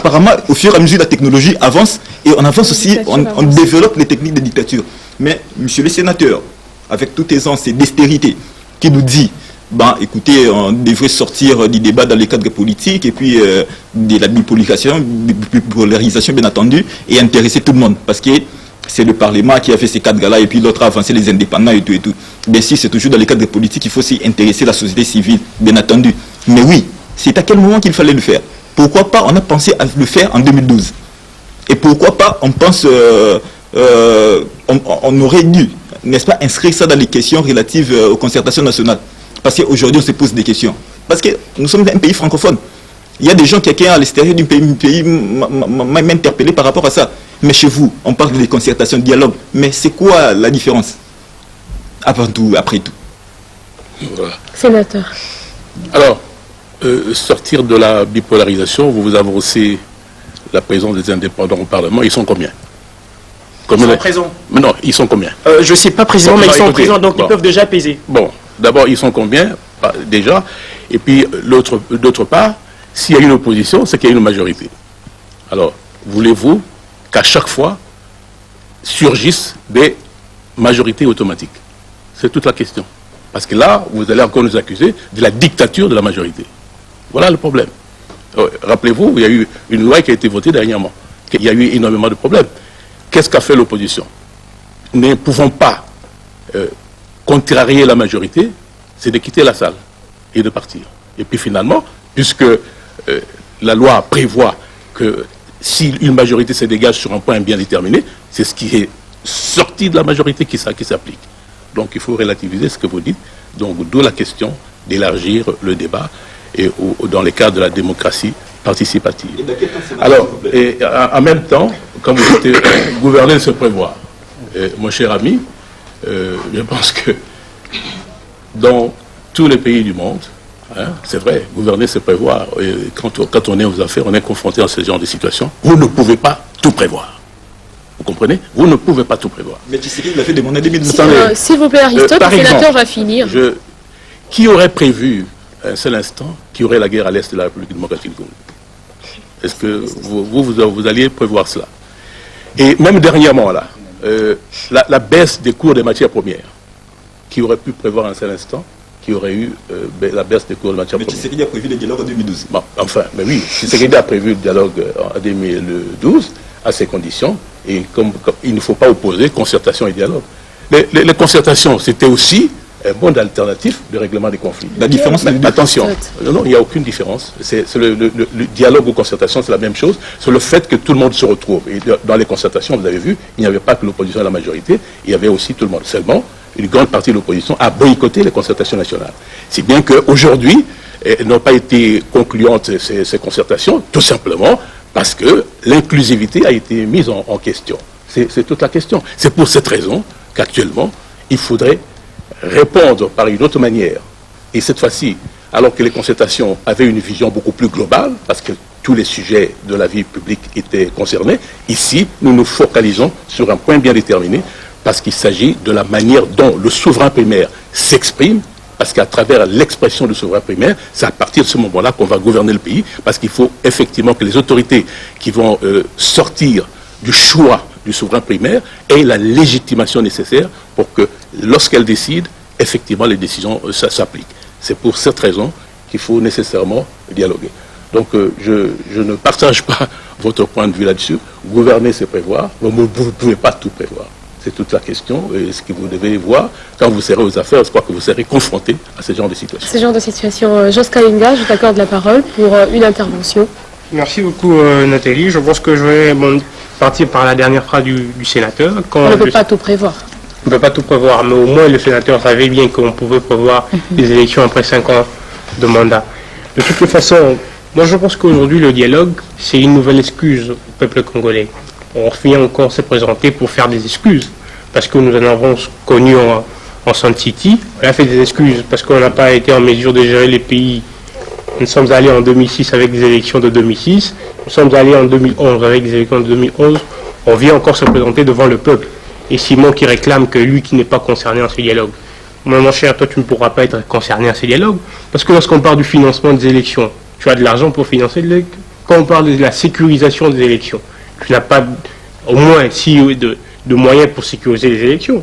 apparemment, au fur et à mesure, la technologie avance et on avance aussi, on développe les techniques de dictature. Mais, monsieur le sénateur, avec tous tes ans, c'est d'estérité qui nous dit, écoutez, on devrait sortir du débat dans les cadres politiques et puis de la bipolarisation, bien entendu, et intéresser tout le monde. Parce que c'est le Parlement qui a fait ces cadres-là et puis l'autre a avancé les indépendants et tout et tout. Bien si c'est toujours dans les cadres politiques, il faut aussi intéresser la société civile, bien entendu. Mais oui, c'est à quel moment qu'il fallait le faire? Pourquoi pas on a pensé à le faire en 2012? Et pourquoi pas on pense, on aurait dû, n'est-ce pas, inscrire ça dans les questions relatives aux concertations nationales? Parce qu'aujourd'hui on se pose des questions. Parce que nous sommes un pays francophone. Il y a des gens qui à l'extérieur du pays m'ont interpellé par rapport à ça. Mais chez vous, on parle de concertation, de dialogue. Mais c'est quoi la différence? Avant tout, après tout. Voilà. Sénateur. Alors, sortir de la bipolarisation, vous avancez la présence des indépendants au Parlement. Ils sont combien? Ils sont présents. Mais non, ils sont combien? Je ne sais pas précisément, mais ils sont présents, donc ils peuvent déjà peser. Bon, d'abord, ils sont combien? Déjà. Et puis, d'autre part, s'il y a une opposition, c'est qu'il y a une majorité. Alors, voulez-vous qu'à chaque fois surgissent des majorités automatiques? C'est toute la question. Parce que là, vous allez encore nous accuser de la dictature de la majorité. Voilà le problème. Rappelez-vous, il y a eu une loi qui a été votée dernièrement. Il y a eu énormément de problèmes. Qu'est-ce qu'a fait l'opposition? Nous ne pouvons pas contrarier la majorité, c'est de quitter la salle et de partir. Et puis finalement, puisque la loi prévoit que si une majorité se dégage sur un point bien déterminé, c'est ce qui est sorti de la majorité qui s'applique. Donc il faut relativiser ce que vous dites. Donc d'où la question d'élargir le débat et dans les cadres de la démocratie participative. Alors, en même temps, comme vous dites, gouverner se prévoir. Mon cher ami, je pense que dans tous les pays du monde, c'est vrai, gouverner c'est prévoir. Et quand on est aux affaires, on est confronté à ce genre de situation. Vous ne pouvez pas tout prévoir. Vous comprenez? Vous ne pouvez pas tout prévoir. Mais Tshisekedi l'a fait demander 2012. S'il vous plaît, Aristote, le sénateur va finir. Qui aurait prévu un seul instant qu'il y aurait la guerre à l'est de la République démocratique du Congo? Est-ce que vous alliez prévoir cela? Et même dernièrement, là, la baisse des cours des matières premières, qui aurait pu prévoir un seul instant qu'il y aurait eu la baisse des cours de matières premières? Mais Tshisekedi a prévu le dialogue en 2012. Bon, enfin, mais oui, Tshisekedi a prévu le dialogue en 2012 à ces conditions, et comme il ne faut pas opposer concertation et dialogue. Les concertations, c'était aussi un bon alternatif de règlement des conflits. La différence, attention, non, il n'y a aucune différence. Le dialogue ou concertation, c'est la même chose. C'est le fait que tout le monde se retrouve. Et dans les concertations, vous avez vu, il n'y avait pas que l'opposition et la majorité, il y avait aussi tout le monde. Seulement, une grande partie de l'opposition a boycotté les concertations nationales. Si bien qu'aujourd'hui, n'ont pas été concluantes ces concertations, tout simplement parce que l'inclusivité a été mise en question. C'est toute la question. C'est pour cette raison qu'actuellement, il faudrait répondre par une autre manière. Et cette fois-ci, alors que les concertations avaient une vision beaucoup plus globale, parce que tous les sujets de la vie publique étaient concernés, ici, nous nous focalisons sur un point bien déterminé, parce qu'il s'agit de la manière dont le souverain primaire s'exprime, parce qu'à travers l'expression du souverain primaire, c'est à partir de ce moment-là qu'on va gouverner le pays, parce qu'il faut effectivement que les autorités qui vont sortir du choix du souverain primaire aient la légitimation nécessaire pour que, lorsqu'elles décident, effectivement les décisions s'appliquent. C'est pour cette raison qu'il faut nécessairement dialoguer. Donc je ne partage pas votre point de vue là-dessus. Gouverner, c'est prévoir, mais vous ne pouvez pas tout prévoir. C'est toute la question. Et ce que vous devez voir, quand vous serez aux affaires, je crois que vous serez confronté à ce genre de situation. Ce genre de situation. Jos Kalinga, je t'accorde la parole pour une intervention. Merci beaucoup Nathalie. Je pense que je vais partir par la dernière phrase du sénateur. On ne peut pas tout prévoir. On ne peut pas tout prévoir, mais au moins le sénateur savait bien qu'on pouvait prévoir des élections après 5 ans de mandat. De toutes les façons, moi je pense qu'aujourd'hui le dialogue, c'est une nouvelle excuse au peuple congolais. On vient encore se présenter pour faire des excuses, parce que nous en avons connu en Sun City. On a fait des excuses parce qu'on n'a pas été en mesure de gérer les pays. Nous sommes allés en 2006 avec des élections de 2006. Nous sommes allés en 2011 avec des élections de 2011. On vient encore se présenter devant le peuple. Et Simon qui réclame que lui qui n'est pas concerné en ce dialogue. Moi, mon cher, toi, tu ne pourras pas être concerné à ce dialogue. Parce que lorsqu'on parle du financement des élections, tu as de l'argent pour financer quand on parle de la sécurisation des élections, tu n'as pas au moins de moyens pour sécuriser les élections.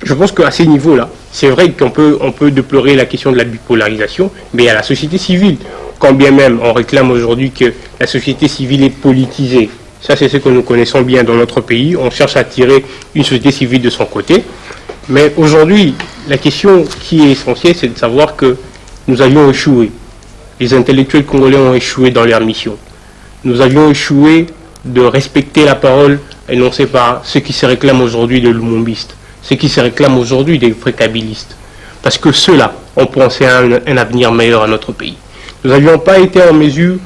Je pense qu'à ces niveaux-là, c'est vrai qu'on peut déplorer la question de la bipolarisation, mais il y a la société civile. Quand bien même on réclame aujourd'hui que la société civile est politisée, ça c'est ce que nous connaissons bien dans notre pays, on cherche à tirer une société civile de son côté. Mais aujourd'hui, la question qui est essentielle, c'est de savoir que nous avions échoué. Les intellectuels congolais ont échoué dans leur mission. Nous avions échoué de respecter la parole énoncée par ceux qui se réclament aujourd'hui de lumumbistes, ceux qui se réclament aujourd'hui des frécabilistes. Parce que ceux-là ont pensé à un avenir meilleur à notre pays. Nous n'avions pas été en mesure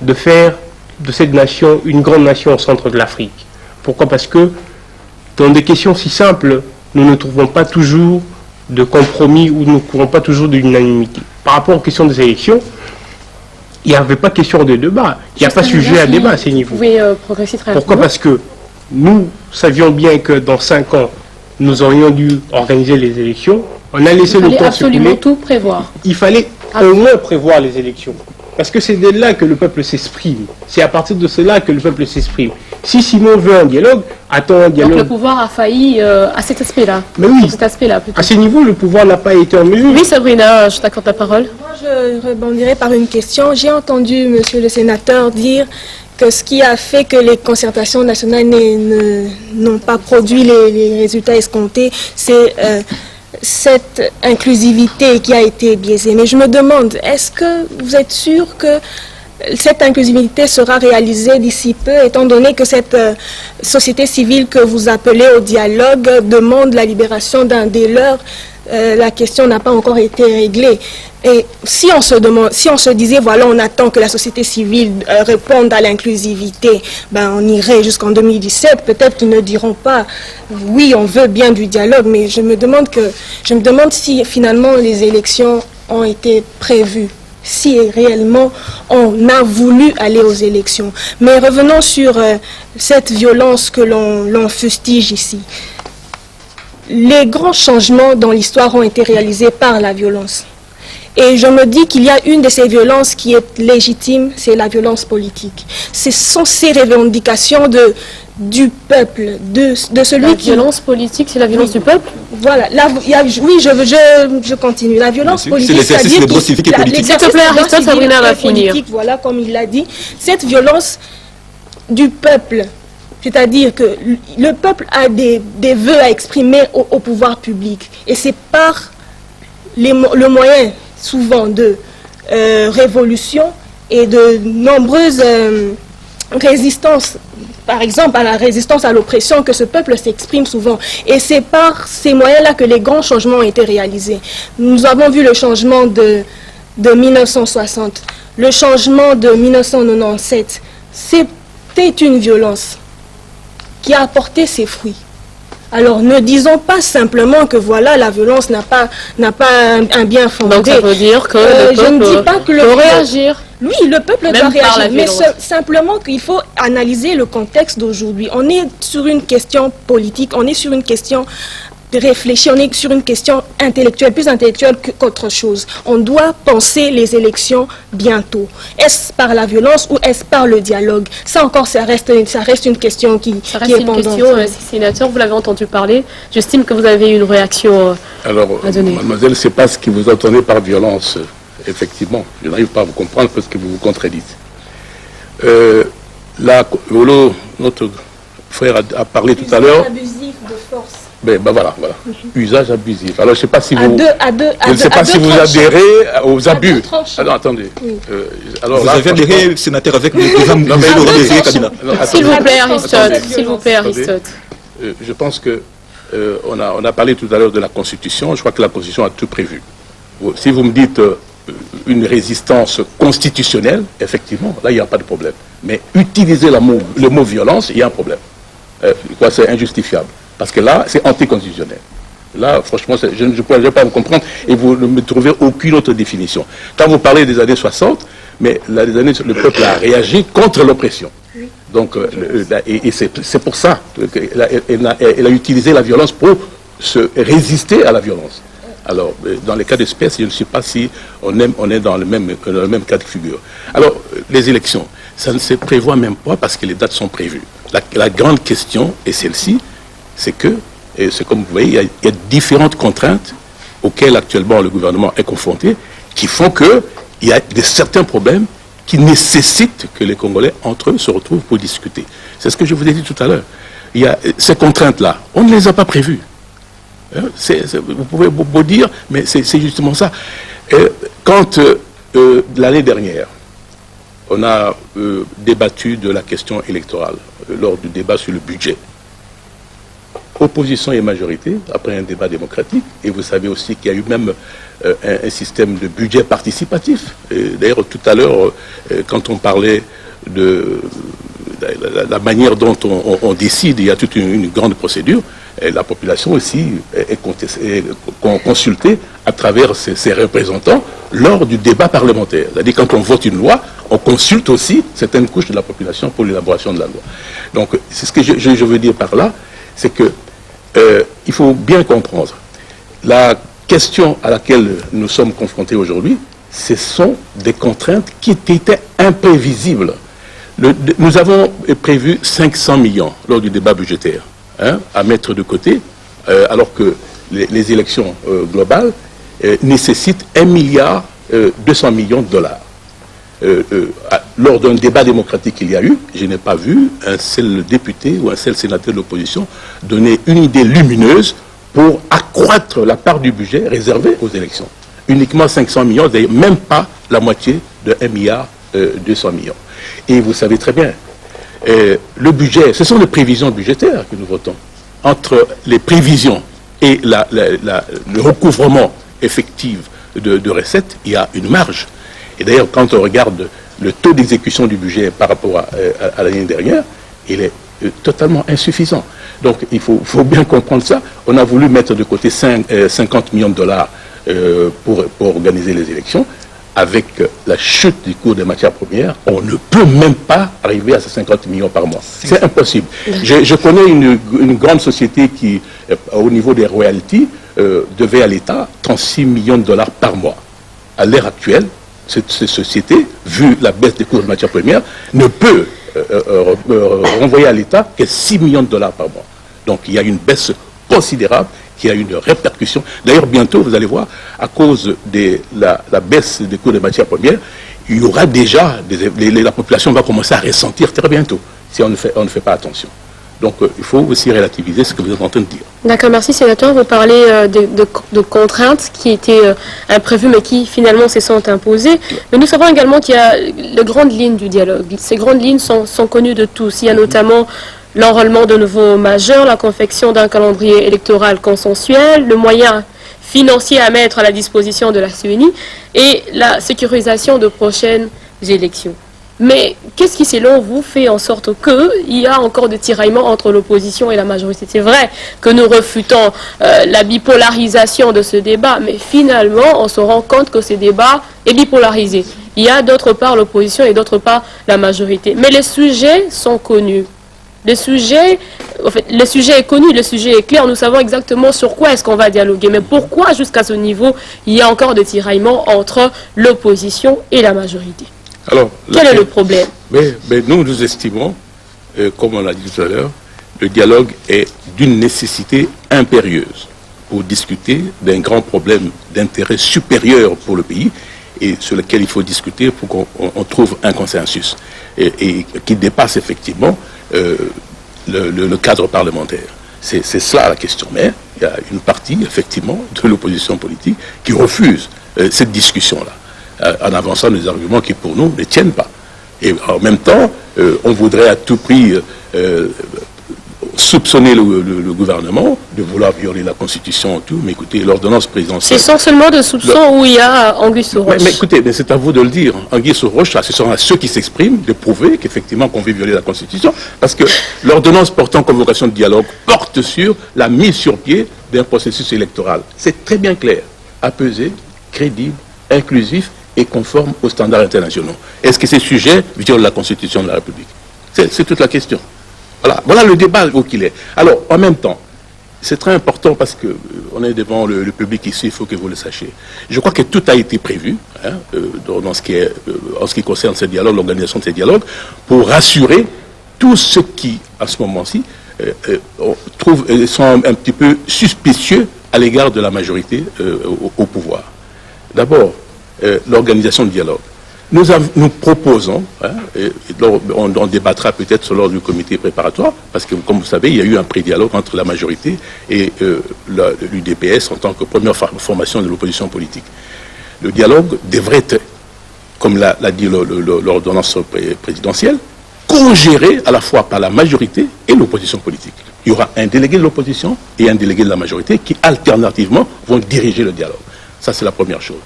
de faire de cette nation une grande nation au centre de l'Afrique. Pourquoi? Parce que dans des questions si simples, nous ne trouvons pas toujours de compromis ou nous ne trouvons pas toujours d'unanimité. Par rapport aux questions des élections, il n'y avait pas question de débat. Il n'y a pas sujet à débat à ces niveaux. Vous pouvez progresser très Pourquoi? Parce que nous savions bien que dans 5 ans, nous aurions dû organiser les élections. On a laissé le temps s'écouler. Il fallait absolument tout prévoir. Il fallait au moins prévoir les élections. Parce que c'est de là que le peuple s'exprime. C'est à partir de cela que le peuple s'exprime. Si Simon veut un dialogue, attends un dialogue. Donc le pouvoir a failli à cet aspect-là. Mais oui, cet aspect-là, plutôt. À ce niveau, le pouvoir n'a pas été en mesure. Oui, Sabrina, je t'accorde la parole. Moi, je rebondirai par une question. J'ai entendu monsieur le sénateur dire que ce qui a fait que les concertations nationales n'ont pas produit les résultats escomptés, c'est cette inclusivité qui a été biaisée. Mais je me demande, est-ce que vous êtes sûr que cette inclusivité sera réalisée d'ici peu, étant donné que cette société civile que vous appelez au dialogue demande la libération d'un des leurs? La question n'a pas encore été réglée. Et si on se disait, voilà, on attend que la société civile réponde à l'inclusivité, ben on irait jusqu'en 2017. Peut-être qu'ils ne diront pas, oui, on veut bien du dialogue, mais je me demande si finalement les élections ont été prévues, si réellement on a voulu aller aux élections. Mais revenons sur cette violence que l'on fustige ici. Les grands changements dans l'histoire ont été réalisés par la violence. Et je me dis qu'il y a une de ces violences qui est légitime, c'est la violence politique. Ce sont ces revendications du peuple, de celui qui... La violence politique, c'est la violence du peuple? Voilà. Oui, je continue. La violence politique, c'est l'exercice des droits civiques et politiques. S'il te plaît, Aristote, Sabrina va finir. Voilà, comme il l'a dit, cette violence du peuple, c'est-à-dire que le peuple a des vœux à exprimer au pouvoir public. Et c'est par le moyen, souvent, de révolution et de nombreuses résistances. Par exemple, à la résistance à l'oppression que ce peuple s'exprime souvent. Et c'est par ces moyens-là que les grands changements ont été réalisés. Nous avons vu le changement de 1960, le changement de 1997. C'était une violence qui a apporté ses fruits. Alors ne disons pas simplement que voilà, la violence n'a pas un bien fondé. Donc ça veut dire que le peuple je ne dis pas que doit réagir. Oui, le peuple doit réagir, mais simplement qu'il faut analyser le contexte d'aujourd'hui. On est sur une question politique, on est sur une question de réfléchir, on est sur une question intellectuelle, plus intellectuelle qu'autre chose. On doit penser les élections bientôt. Est-ce par la violence ou est-ce par le dialogue? Ça encore, ça reste une question qui est pendante. Sénateur, vous l'avez entendu parler. J'estime que vous avez une réaction Alors, à donner. mademoiselle, c'est pas ce que vous entendez par violence. Effectivement, je n'arrive pas à vous comprendre parce que vous vous contredisez. Là, notre frère a parlé tout à l'heure. Abusif de force. Ben voilà. Usage abusif. Alors, je ne sais pas si vous... je ne sais pas si vous adhérez aux abus. Alors, attendez. Oui. Alors, vous avez adhéré, sénateur, avec le président Kabila. S'il vous plaît, Aristote. S'il vous plaît, Aristote. Je pense que on a parlé tout à l'heure de la Constitution. Je crois que la Constitution a tout prévu. Si vous me dites une résistance constitutionnelle, effectivement, là, il n'y a pas de problème. Mais utiliser le mot violence, il y a un problème. C'est injustifiable. Parce que là, c'est anticonstitutionnel. Là, franchement, je ne pourrais pas vous comprendre et vous ne me trouvez aucune autre définition. Quand vous parlez des années 60, mais le peuple a réagi contre l'oppression. Donc, et c'est pour ça qu'elle a utilisé la violence pour se résister à la violence. Alors, dans les cas d'espèce, je ne sais pas si on est dans le même cas de figure. Alors, les élections, ça ne se prévoit même pas parce que les dates sont prévues. La grande question est celle-ci, c'est que, et c'est comme vous voyez, il y a différentes contraintes auxquelles actuellement le gouvernement est confronté, qui font qu'il y a certains problèmes qui nécessitent que les Congolais entre eux se retrouvent pour discuter. C'est ce que je vous ai dit tout à l'heure. Il y a ces contraintes-là, on ne les a pas prévues. Vous pouvez beau dire, mais c'est justement ça. Quand l'année dernière, on a débattu de la question électorale lors du débat sur le budget, opposition et majorité, après un débat démocratique, et vous savez aussi qu'il y a eu même un système de budget participatif. D'ailleurs, tout à l'heure, quand on parlait de la manière dont on décide, il y a toute une grande procédure, et la population aussi est consultée à travers ses représentants lors du débat parlementaire. C'est-à-dire quand on vote une loi, on consulte aussi certaines couches de la population pour l'élaboration de la loi. Donc, c'est ce que je veux dire par là, c'est que il faut bien comprendre, la question à laquelle nous sommes confrontés aujourd'hui, ce sont des contraintes qui étaient imprévisibles. Nous avons prévu 500 millions lors du débat budgétaire à mettre de côté, alors que les élections globales nécessitent 1,2 milliard de dollars. Lors d'un débat démocratique qu'il y a eu, je n'ai pas vu un seul député ou un seul sénateur de l'opposition donner une idée lumineuse pour accroître la part du budget réservé aux élections. Uniquement 500 millions, d'ailleurs même pas la moitié de 1,2 milliard. Et vous savez très bien, le budget, ce sont les prévisions budgétaires que nous votons. Entre les prévisions et le recouvrement effectif de recettes, il y a une marge. Et d'ailleurs, quand on regarde le taux d'exécution du budget par rapport à l'année dernière, il est totalement insuffisant. Donc, il faut bien comprendre ça. On a voulu mettre de côté 50 millions de dollars pour organiser les élections. Avec la chute du cours des matières premières, on ne peut même pas arriver à ces 50 millions par mois. C'est impossible. Je connais une grande société qui, au niveau des royalties, devait à l'État 36 millions de dollars par mois. À l'heure actuelle, cette société, vu la baisse des cours de matières premières, ne peut renvoyer à l'État que 6 millions de dollars par mois. Donc il y a une baisse considérable qui a une répercussion. D'ailleurs, bientôt, vous allez voir, à cause de la baisse des cours de matières premières, il y aura déjà, la population va commencer à ressentir très bientôt, si on ne fait pas attention. Donc, il faut aussi relativiser ce que vous êtes en train de dire. D'accord, merci sénateur. Vous parlez de contraintes qui étaient imprévues, mais qui finalement se sont imposées. Mais nous savons également qu'il y a les grandes lignes du dialogue. Ces grandes lignes sont connues de tous. Il y a notamment l'enrôlement de nouveaux majeurs, la confection d'un calendrier électoral consensuel, le moyen financier à mettre à la disposition de la CENI et la sécurisation de prochaines élections. Mais qu'est-ce qui, selon vous, fait en sorte qu'il y a encore des tiraillements entre l'opposition et la majorité? C'est vrai que nous refutons la bipolarisation de ce débat, mais finalement, on se rend compte que ce débat est bipolarisé. Il y a d'autre part l'opposition et d'autre part la majorité. Mais les sujets sont connus. Le sujet est connu, le sujet est clair, nous savons exactement sur quoi est-ce qu'on va dialoguer. Mais pourquoi, jusqu'à ce niveau, il y a encore des tiraillements entre l'opposition et la majorité? Alors, quel est le problème? Mais nous estimons, comme on l'a dit tout à l'heure, le dialogue est d'une nécessité impérieuse pour discuter d'un grand problème d'intérêt supérieur pour le pays et sur lequel il faut discuter pour qu'on trouve un consensus et qui dépasse effectivement le cadre parlementaire. C'est cela la question. Mais il y a une partie, effectivement, de l'opposition politique qui refuse cette discussion-là, en avançant des arguments qui, pour nous, ne tiennent pas. Et en même temps, on voudrait à tout prix soupçonner le gouvernement de vouloir violer la Constitution et tout, mais écoutez, l'ordonnance présidentielle... C'est essentiellement de soupçons où il y a Anguille sous roche. Mais écoutez, c'est à vous de le dire. Anguille sous roche, ce sont à ceux qui s'expriment de prouver qu'effectivement qu'on veut violer la Constitution, parce que l'ordonnance portant convocation de dialogue porte sur la mise sur pied d'un processus électoral. C'est très bien clair, apaisé, crédible, inclusif et conforme aux standards internationaux. Est-ce que ces sujets violent la Constitution de la République? C'est toute la question. Voilà le débat où qu'il est. Alors, en même temps, c'est très important parce qu'on est devant le public ici, il faut que vous le sachiez. Je crois que tout a été prévu en ce qui concerne ce dialogue, l'organisation de ces dialogues, pour rassurer tous ceux qui, à ce moment-ci, sont un petit peu suspicieux à l'égard de la majorité au pouvoir. D'abord, l'organisation de dialogue. Nous proposons, on débattra peut-être lors du comité préparatoire, parce que, comme vous savez, il y a eu un pré-dialogue entre la majorité et l'UDPS en tant que première formation de l'opposition politique. Le dialogue devrait être, comme l'a dit l'ordonnance présidentielle, co-géré à la fois par la majorité et l'opposition politique. Il y aura un délégué de l'opposition et un délégué de la majorité qui, alternativement, vont diriger le dialogue. Ça, c'est la première chose.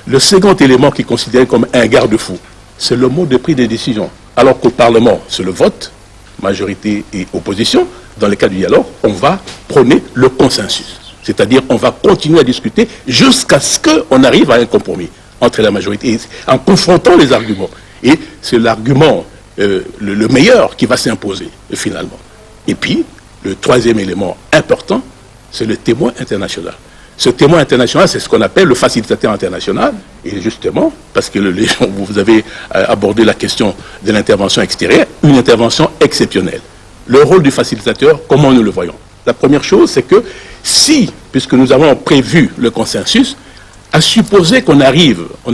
Le second élément qui est considéré comme un garde-fou, c'est le mode de prise des décisions. Alors qu'au Parlement, c'est le vote, majorité et opposition. Dans le cas du dialogue, on va prôner le consensus. C'est-à-dire, on va continuer à discuter jusqu'à ce qu'on arrive à un compromis entre la majorité, en confrontant les arguments. Et c'est l'argument le meilleur qui va s'imposer, finalement. Et puis, le troisième élément important, c'est le témoin international. Ce témoin international, c'est ce qu'on appelle le facilitateur international. Et justement, parce que vous avez abordé la question de l'intervention extérieure, une intervention exceptionnelle. Le rôle du facilitateur, comment nous le voyons? La première chose, c'est que si, puisque nous avons prévu le consensus, à supposer qu'on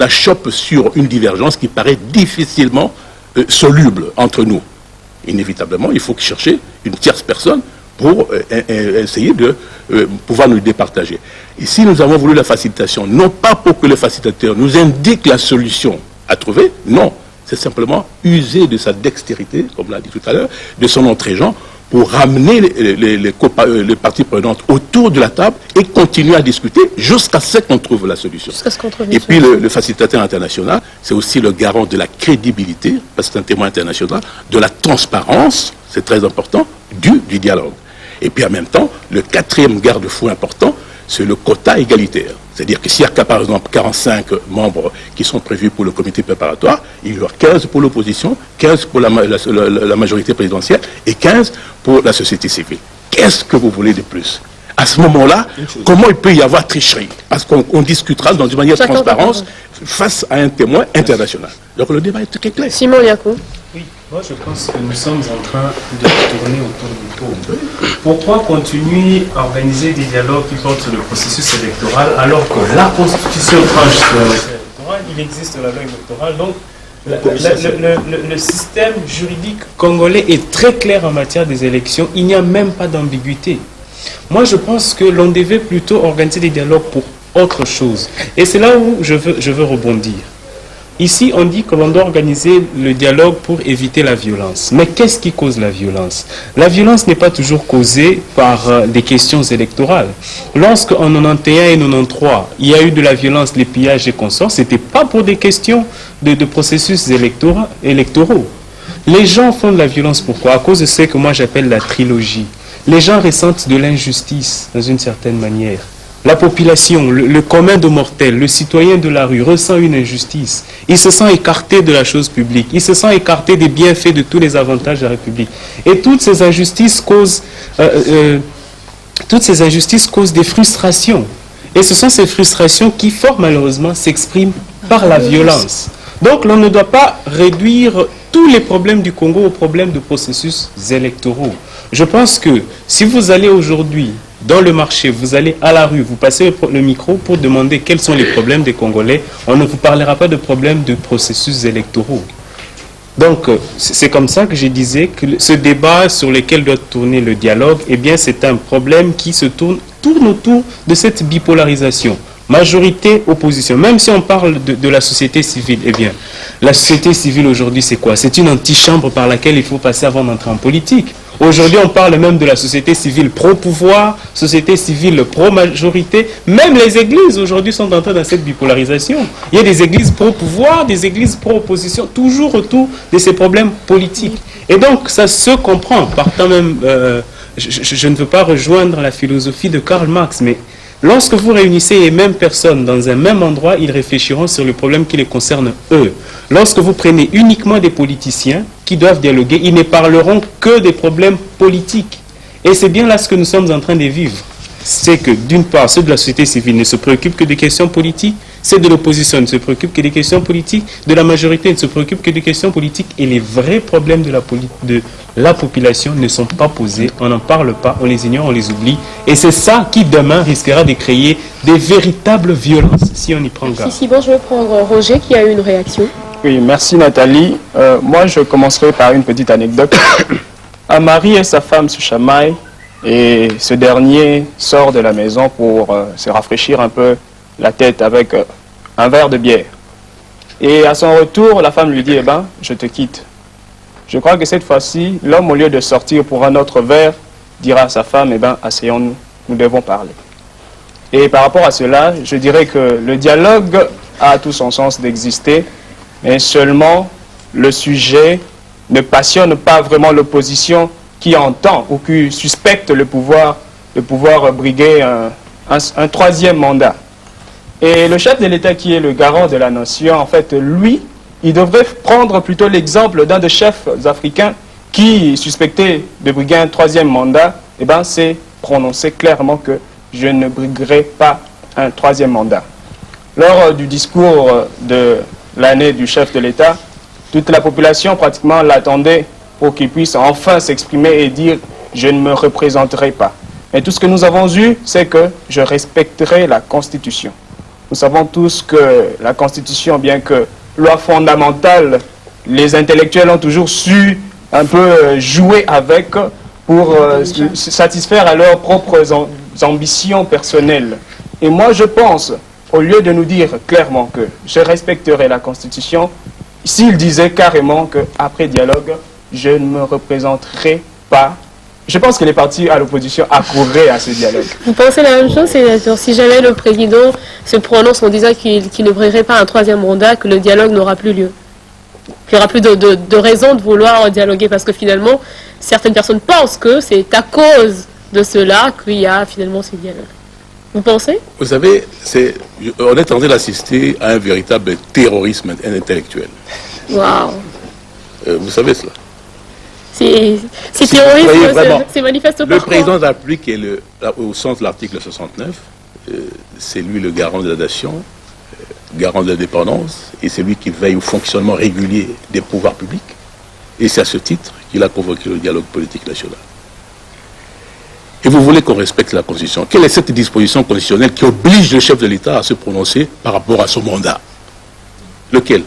achoppe sur une divergence qui paraît difficilement soluble entre nous, inévitablement, il faut chercher une tierce personne pour essayer de pouvoir nous départager. Ici, nous avons voulu la facilitation, non pas pour que le facilitateur nous indique la solution à trouver, non, c'est simplement user de sa dextérité, comme l'a dit tout à l'heure, de son entrée-gens, pour ramener les parties prenantes autour de la table et continuer à discuter jusqu'à ce qu'on trouve la solution. Et puis le facilitateur international, c'est aussi le garant de la crédibilité, parce que c'est un témoin international, de la transparence, c'est très important, du dialogue. Et puis en même temps, le quatrième garde-fou important, c'est le quota égalitaire. C'est-à-dire que s'il y a par exemple 45 membres qui sont prévus pour le comité préparatoire, il y aura 15 pour l'opposition, 15 pour la majorité présidentielle et 15 pour la société civile. Qu'est-ce que vous voulez de plus? À ce moment-là, comment il peut y avoir tricherie? Parce qu'on discutera dans une manière de transparence face à un témoin international. Donc le débat est très clair. Simon Liaco. Oui, moi je pense que nous sommes en train de tourner autour du pot. Pourquoi continuer à organiser des dialogues qui portent sur le processus électoral alors que la Constitution tranche sur la loi électorale, il existe la loi électorale, donc le système juridique congolais est très clair en matière des élections, il n'y a même pas d'ambiguïté. Moi je pense que l'on devait plutôt organiser des dialogues pour autre chose. Et c'est là où je veux rebondir. Ici, on dit que l'on doit organiser le dialogue pour éviter la violence. Mais qu'est-ce qui cause la violence? La violence n'est pas toujours causée par des questions électorales. Lorsqu'en 91 et 93, il y a eu de la violence, les pillages et consorts, ce n'était pas pour des questions de processus électoraux. Les gens font de la violence, pourquoi? À cause de ce que moi j'appelle la trilogie. Les gens ressentent de l'injustice, dans une certaine manière. La population, le commun de mortels, le citoyen de la rue ressent une injustice. Il se sent écarté de la chose publique. Il se sent écarté des bienfaits de tous les avantages de la République. Et toutes ces injustices causent des frustrations. Et ce sont ces frustrations qui, fort malheureusement, s'expriment par la violence. Donc, l'on ne doit pas réduire tous les problèmes du Congo aux problèmes de processus électoraux. Je pense que si vous allez aujourd'hui dans le marché, vous allez à la rue, vous passez le micro pour demander quels sont les problèmes des Congolais, on ne vous parlera pas de problèmes de processus électoraux. Donc, c'est comme ça que je disais que ce débat sur lequel doit tourner le dialogue, eh bien, c'est un problème qui se tourne autour de cette bipolarisation. Majorité, opposition. Même si on parle de la société civile, eh bien, la société civile aujourd'hui, c'est quoi? C'est une antichambre par laquelle il faut passer avant d'entrer en politique. Aujourd'hui, on parle même de la société civile pro-pouvoir, société civile pro-majorité. Même les églises, aujourd'hui, sont entrées dans cette bipolarisation. Il y a des églises pro-pouvoir, des églises pro-opposition, toujours autour de ces problèmes politiques. Et donc, ça se comprend. Partant même, je ne veux pas rejoindre la philosophie de Karl Marx, mais lorsque vous réunissez les mêmes personnes dans un même endroit, ils réfléchiront sur le problème qui les concerne eux. Lorsque vous prenez uniquement des politiciens qui doivent dialoguer, ils ne parleront que des problèmes politiques. Et c'est bien là ce que nous sommes en train de vivre. C'est que, d'une part, ceux de la société civile ne se préoccupent que des questions politiques, ceux de l'opposition ne se préoccupent que des questions politiques, de la majorité ne se préoccupent que des questions politiques, et les vrais problèmes de la population ne sont pas posés, on n'en parle pas, on les ignore, on les oublie, et c'est ça qui demain risquera de créer des véritables violences si on y prend garde. Bon, je vais prendre Roger qui a eu une réaction. Oui, merci Nathalie. Moi, je commencerai par une petite anecdote. Un mari et sa femme se chamaillent et ce dernier sort de la maison pour se rafraîchir un peu la tête avec un verre de bière. Et à son retour, la femme lui dit, eh ben, je te quitte. Je crois que cette fois-ci, l'homme, au lieu de sortir pour un autre verre, dira à sa femme, eh ben, asseyons-nous, nous devons parler. Et par rapport à cela, je dirais que le dialogue a tout son sens d'exister, mais seulement le sujet ne passionne pas vraiment l'opposition qui entend ou qui suspecte le pouvoir briguer un troisième mandat. Et le chef de l'État qui est le garant de la nation, en fait, lui, il devrait prendre plutôt l'exemple d'un des chefs africains qui suspectait de briguer un troisième mandat, et ben c'est prononcer clairement que je ne briguerai pas un troisième mandat. Lors du discours de l'année du chef de l'État, toute la population pratiquement l'attendait pour qu'il puisse enfin s'exprimer et dire « je ne me représenterai pas ». Et tout ce que nous avons eu, c'est que je respecterai la Constitution. Nous savons tous que la Constitution, bien que loi fondamentale, les intellectuels ont toujours su un peu jouer avec pour satisfaire à leurs propres ambitions personnelles. Et moi, je pense, au lieu de nous dire clairement que je respecterai la Constitution, s'il disait carrément qu'après dialogue, je ne me représenterai pas, je pense que les partis à l'opposition accourraient à ce dialogue. Vous pensez la même chose, sénateur? Si jamais le président se prononce en disant qu'il ne briguerait pas un troisième mandat, que le dialogue n'aura plus lieu, qu'il n'y aura plus de raison de vouloir dialoguer, parce que finalement, certaines personnes pensent que c'est à cause de cela qu'il y a finalement ce dialogue. Vous pensez? Vous savez, on est en train d'assister à un véritable terrorisme intellectuel. Waouh! Vous savez cela? C'est terrorisme, c'est manifeste par le président de la République est au sens de l'article 69, c'est lui le garant de la nation, garant de l'indépendance, et c'est lui qui veille au fonctionnement régulier des pouvoirs publics. Et c'est à ce titre qu'il a convoqué le dialogue politique national. Et vous voulez qu'on respecte la Constitution. Quelle est cette disposition constitutionnelle qui oblige le chef de l'État à se prononcer par rapport à son mandat? Lequel?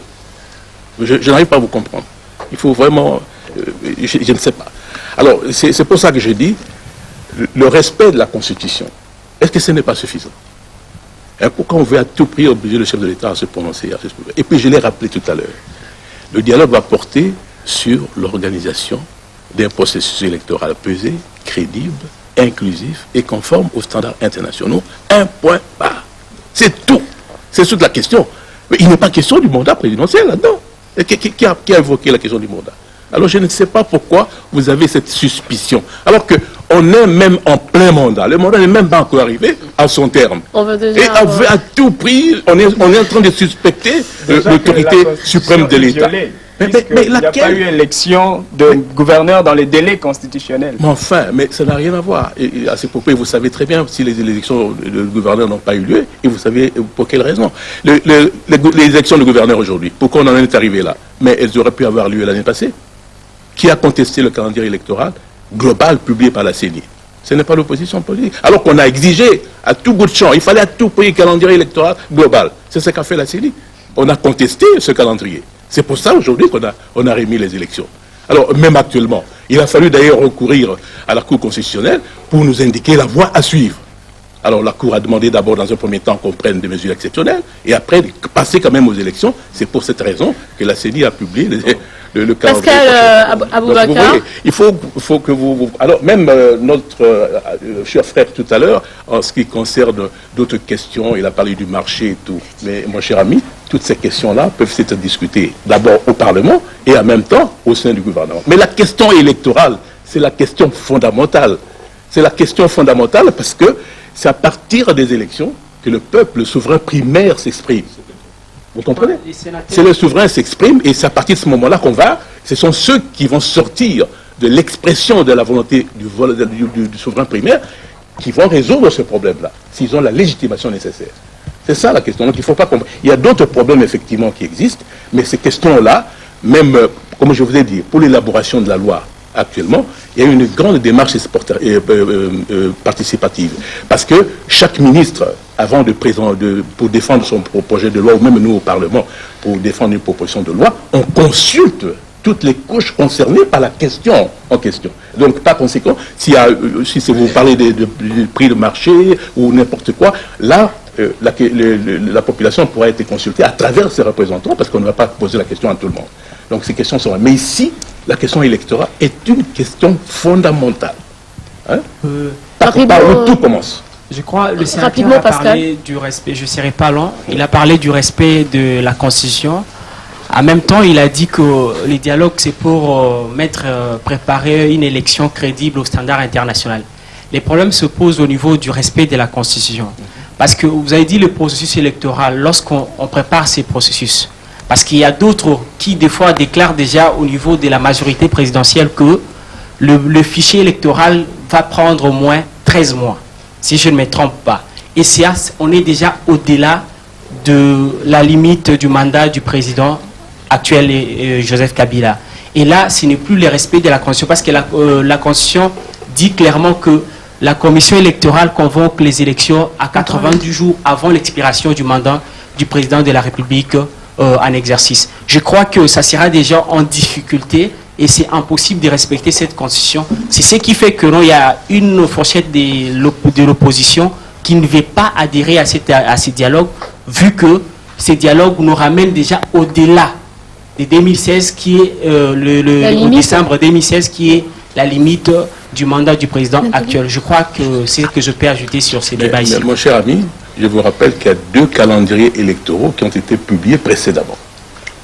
Je n'arrive pas à vous comprendre. Il faut vraiment... je ne sais pas. Alors, c'est pour ça que je dis, le respect de la Constitution, est-ce que ce n'est pas suffisant? Et pourquoi on veut à tout prix obliger le chef de l'État à se prononcer? Et puis, je l'ai rappelé tout à l'heure, le dialogue va porter sur l'organisation d'un processus électoral pesé, crédible, inclusif et conforme aux standards internationaux. Un point barre. C'est tout. C'est toute la question. Mais il n'est pas question du mandat présidentiel là-dedans. Qui a évoqué la question du mandat? Alors je ne sais pas pourquoi vous avez cette suspicion. Alors qu'on est même en plein mandat. Le mandat n'est même pas encore arrivé à son terme. Et à tout prix, on est en train de suspecter l'autorité suprême de l'État. Mais il n'y a pas eu élection de gouverneur dans les délais constitutionnels. Mais enfin, ça n'a rien à voir. Et à ce propos, vous savez très bien si les élections de gouverneur n'ont pas eu lieu, et vous savez pour quelle raison. Les élections de gouverneur aujourd'hui, pourquoi on en est arrivé là? Mais elles auraient pu avoir lieu l'année passée. Qui a contesté le calendrier électoral global publié par la CENI? Ce n'est pas l'opposition politique. Alors qu'on a exigé à tout bout de champ, il fallait à tout prix un calendrier électoral global. C'est ce qu'a fait la CENI. On a contesté ce calendrier. C'est pour ça aujourd'hui qu'on a remis les élections. Alors, même actuellement, il a fallu d'ailleurs recourir à la Cour constitutionnelle pour nous indiquer la voie à suivre. Alors, la Cour a demandé d'abord, dans un premier temps, qu'on prenne des mesures exceptionnelles, et après, passer quand même aux élections. C'est pour cette raison que la CENI a publié le calendrier. Pascal Aboubakar. Il faut que vous... Alors, même notre cher frère tout à l'heure, en ce qui concerne d'autres questions, il a parlé du marché et tout. Mais, mon cher ami, toutes ces questions-là peuvent être discutées d'abord au Parlement et en même temps au sein du gouvernement. Mais la question électorale, c'est la question fondamentale. C'est la question fondamentale parce que c'est à partir des élections que le peuple, le souverain primaire s'exprime. Vous comprenez? C'est le souverain s'exprime et c'est à partir de ce moment-là ce sont ceux qui vont sortir de l'expression de la volonté du souverain primaire qui vont résoudre ce problème-là, s'ils ont la légitimation nécessaire. C'est ça la question. Donc il ne faut pas comprendre. Il y a d'autres problèmes effectivement qui existent, mais ces questions-là, même, comme je vous ai dit, pour l'élaboration de la loi actuellement, il y a une grande démarche participative. Parce que chaque ministre, avant pour défendre son projet de loi, ou même nous au Parlement, pour défendre une proposition de loi, on consulte toutes les couches concernées par la question en question. Donc, par conséquent, si vous parlez du prix de marché ou n'importe quoi, là, la population pourra être consultée à travers ses représentants, parce qu'on ne va pas poser la question à tout le monde. Donc, ces questions sont là. Mais ici, la question électorale est une question fondamentale. Hein? Par où tout commence. Je crois que le sénateur a parlé du respect, je ne serai pas long, il a parlé du respect de la Constitution. En même temps, il a dit que les dialogues, c'est pour préparer une élection crédible au standard international. Les problèmes se posent au niveau du respect de la Constitution. Parce que vous avez dit le processus électoral, lorsqu'on prépare ces processus, parce qu'il y a d'autres qui, des fois, déclarent déjà au niveau de la majorité présidentielle que le fichier électoral va prendre au moins 13 mois, si je ne me trompe pas. Et on est déjà au-delà de la limite du mandat du président actuel, Joseph Kabila. Et là, ce n'est plus le respect de la Constitution, parce que la Constitution dit clairement que la commission électorale convoque les élections à 90 jours avant l'expiration du mandat du président de la République en exercice. Je crois que ça sera déjà en difficulté et c'est impossible de respecter cette constitution. C'est ce qui fait qu'il y a une fourchette de l'opposition qui ne veut pas adhérer à ces dialogues, vu que ces dialogues nous ramènent déjà au-delà de 2016, qui est au décembre 2016, qui est la limite du mandat du président actuel. Je crois que c'est ce que je peux ajouter sur ces débats ici. Mon cher ami, je vous rappelle qu'il y a 2 calendriers électoraux qui ont été publiés précédemment.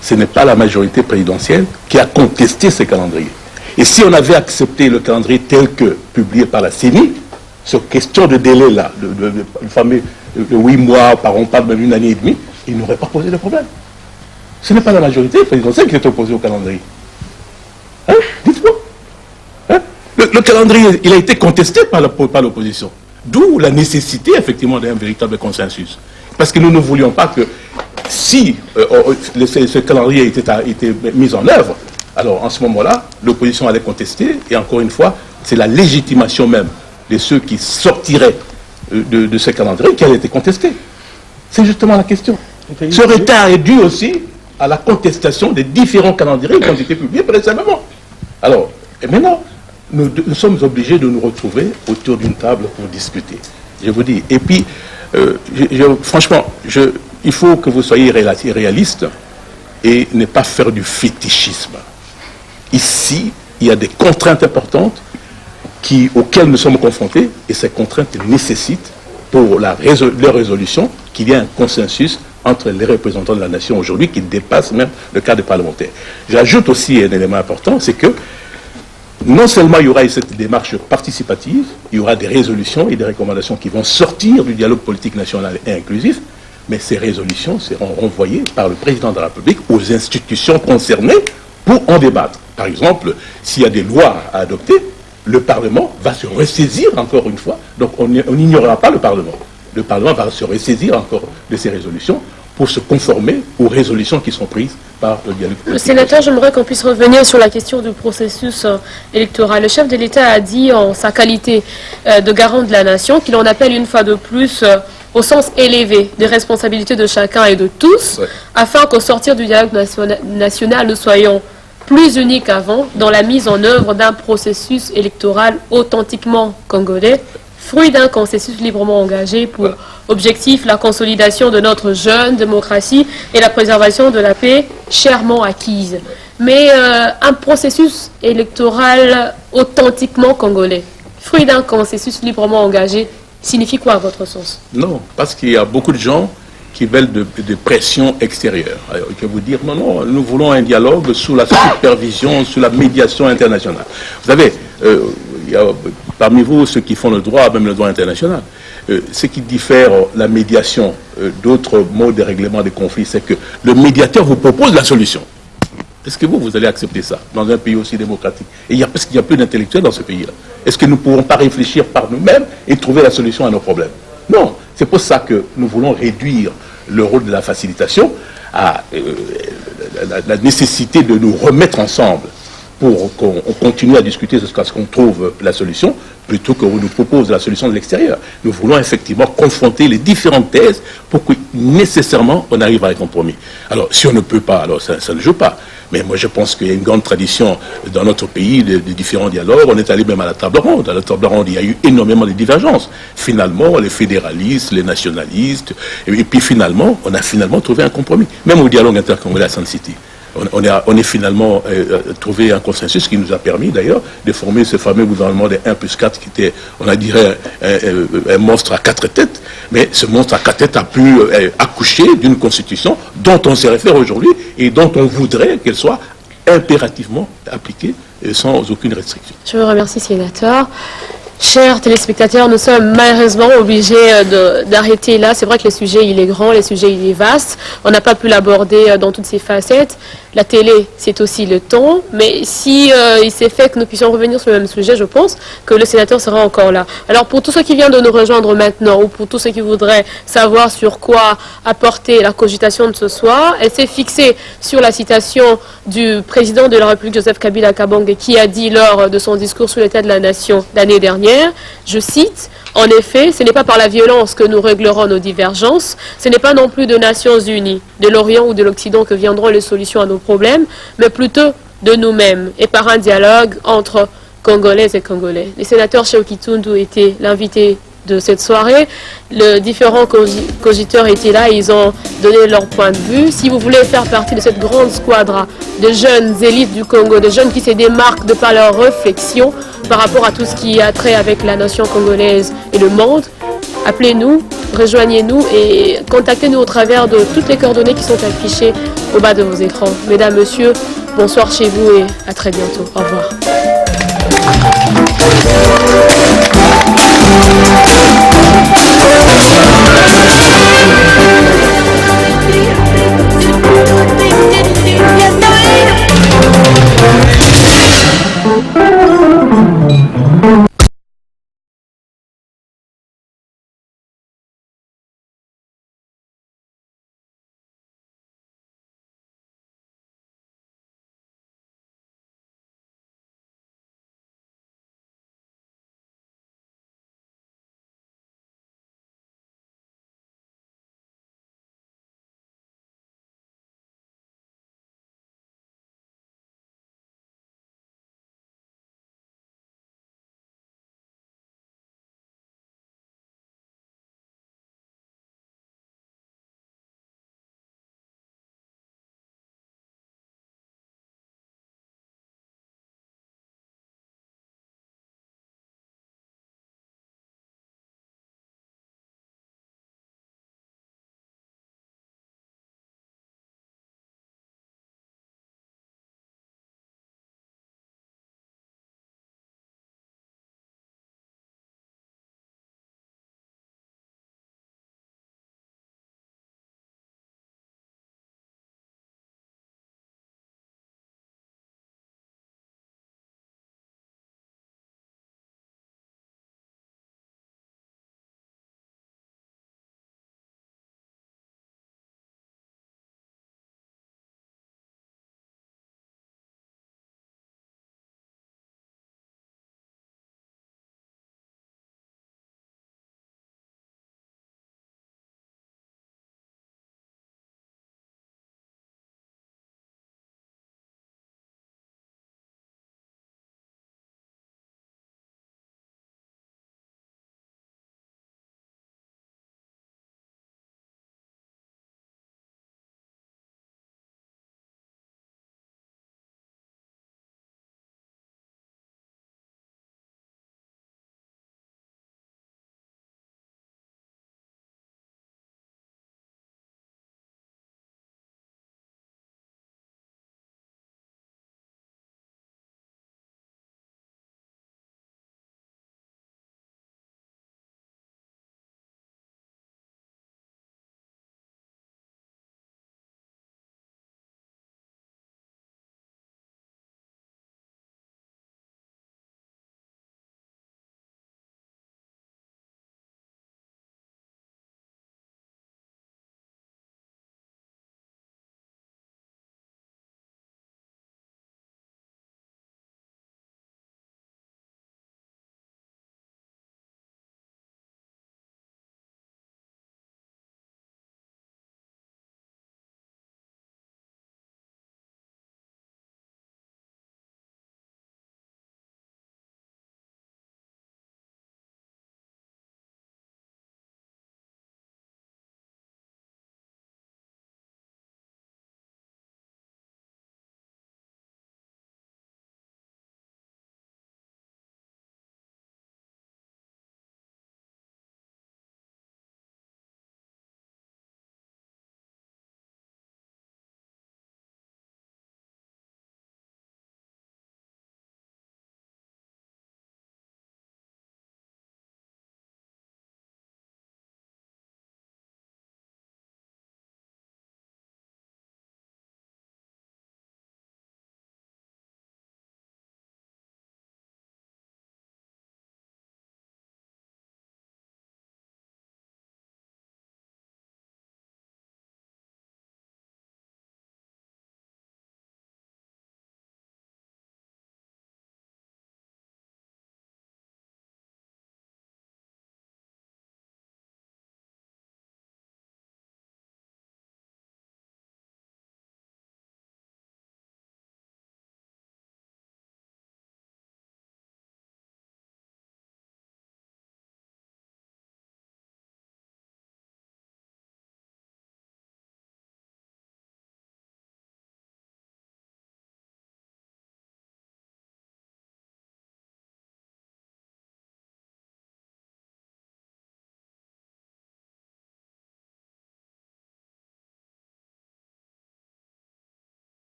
Ce n'est pas la majorité présidentielle qui a contesté ces calendriers. Et si on avait accepté le calendrier tel que publié par la CENI, sur question de délai-là, le fameux 8 mois, on parle même d'une année et demie, il n'aurait pas posé de problème. Ce n'est pas la majorité présidentielle qui est opposée au calendrier. Hein? Dites-moi. Hein? Le calendrier, il a été contesté par l'opposition. D'où la nécessité, effectivement, d'un véritable consensus. Parce que nous ne voulions pas que, si ce calendrier était mis en œuvre, alors en ce moment-là, l'opposition allait contester, et encore une fois, c'est la légitimation même de ceux qui sortiraient de ce calendrier qui allait être contesté. C'est justement la question. Ce retard est dû aussi à la contestation des différents calendriers qui ont été publiés précédemment. Alors, et maintenant, nous sommes obligés de nous retrouver autour d'une table pour discuter. Je vous dis. Et puis, franchement, il faut que vous soyez réaliste et ne pas faire du fétichisme. Ici, il y a des contraintes importantes auxquelles nous sommes confrontés, et ces contraintes nécessitent, pour leur résolution, qu'il y ait un consensus entre les représentants de la nation aujourd'hui qui dépasse même le cadre parlementaire. J'ajoute aussi un élément important, c'est que non seulement il y aura cette démarche participative, il y aura des résolutions et des recommandations qui vont sortir du dialogue politique national et inclusif, mais ces résolutions seront renvoyées par le président de la République aux institutions concernées pour en débattre. Par exemple, s'il y a des lois à adopter, le Parlement va se ressaisir encore une fois, donc on n'ignorera pas le Parlement. Le Parlement va se ressaisir encore de ces résolutions pour se conformer aux résolutions qui sont prises par le dialogue politique. Le sénateur, j'aimerais qu'on puisse revenir sur la question du processus électoral. Le chef de l'État a dit en sa qualité de garant de la nation qu'il en appelle une fois de plus au sens élevé des responsabilités de chacun et de tous, afin qu'au sortir du dialogue national, nous soyons plus unis qu'avant dans la mise en œuvre d'un processus électoral authentiquement congolais, fruit d'un consensus librement engagé pour objectif la consolidation de notre jeune démocratie et la préservation de la paix chèrement acquise. Mais un processus électoral authentiquement congolais, fruit d'un consensus librement engagé, signifie quoi à votre sens? Non, parce qu'il y a beaucoup de gens qui veulent de pression extérieure. Alors, je vais vous dire, non, nous voulons un dialogue sous la supervision, sous la médiation internationale. Vous savez, il y a parmi vous ceux qui font le droit, même le droit international. Ce qui diffère la médiation d'autres modes de règlement des conflits, c'est que le médiateur vous propose la solution. Est-ce que vous allez accepter ça dans un pays aussi démocratique? Et parce qu'il n'y a plus d'intellectuels dans ce pays-là. Est-ce que nous ne pouvons pas réfléchir par nous-mêmes et trouver la solution à nos problèmes? Non. C'est pour ça que nous voulons réduire le rôle de la facilitation à la nécessité de nous remettre ensemble pour qu'on continue à discuter jusqu'à ce qu'on trouve la solution, plutôt qu'on nous propose la solution de l'extérieur. Nous voulons effectivement confronter les différentes thèses pour que nécessairement on arrive à un compromis. Alors, si on ne peut pas, alors ça ne joue pas. Mais moi, je pense qu'il y a une grande tradition dans notre pays de différents dialogues. On est allé même à la table ronde. À la table ronde, il y a eu énormément de divergences. Finalement, les fédéralistes, les nationalistes, et puis finalement, on a finalement trouvé un compromis. Même au dialogue intercongolais à Sun City. On a finalement trouvé un consensus qui nous a permis d'ailleurs de former ce fameux gouvernement des 1+4 qui était, on a dirait, un monstre à 4 têtes. Mais ce monstre à 4 têtes a pu accoucher d'une constitution dont on se réfère aujourd'hui et dont on voudrait qu'elle soit impérativement appliquée sans aucune restriction. Je vous remercie, sénateur. Chers téléspectateurs, nous sommes malheureusement obligés d'arrêter là. C'est vrai que le sujet, il est grand, le sujet, il est vaste. On n'a pas pu l'aborder dans toutes ses facettes. La télé, c'est aussi le temps. Mais si il s'est fait que nous puissions revenir sur le même sujet, je pense que le sénateur sera encore là. Alors, pour tous ceux qui viennent de nous rejoindre maintenant, ou pour tous ceux qui voudraient savoir sur quoi apporter la cogitation de ce soir, elle s'est fixée sur la citation du président de la République, Joseph Kabila Kabange, qui a dit lors de son discours sur l'état de la nation l'année dernière, je cite, « En effet, ce n'est pas par la violence que nous réglerons nos divergences, ce n'est pas non plus de Nations Unies, de l'Orient ou de l'Occident que viendront les solutions à nos problèmes, mais plutôt de nous-mêmes et par un dialogue entre Congolais et Congolais. » Les sénateurs Sheoki Tundu étaient l'invité de cette soirée. Les différents cogiteurs étaient là et ils ont donné leur point de vue. Si vous voulez faire partie de cette grande squadra de jeunes élites du Congo, de jeunes qui se démarquent de par leur réflexion par rapport à tout ce qui a trait avec la nation congolaise et le monde, appelez-nous, rejoignez-nous et contactez-nous au travers de toutes les coordonnées qui sont affichées au bas de vos écrans. Mesdames, Messieurs, bonsoir chez vous et à très bientôt. Au revoir.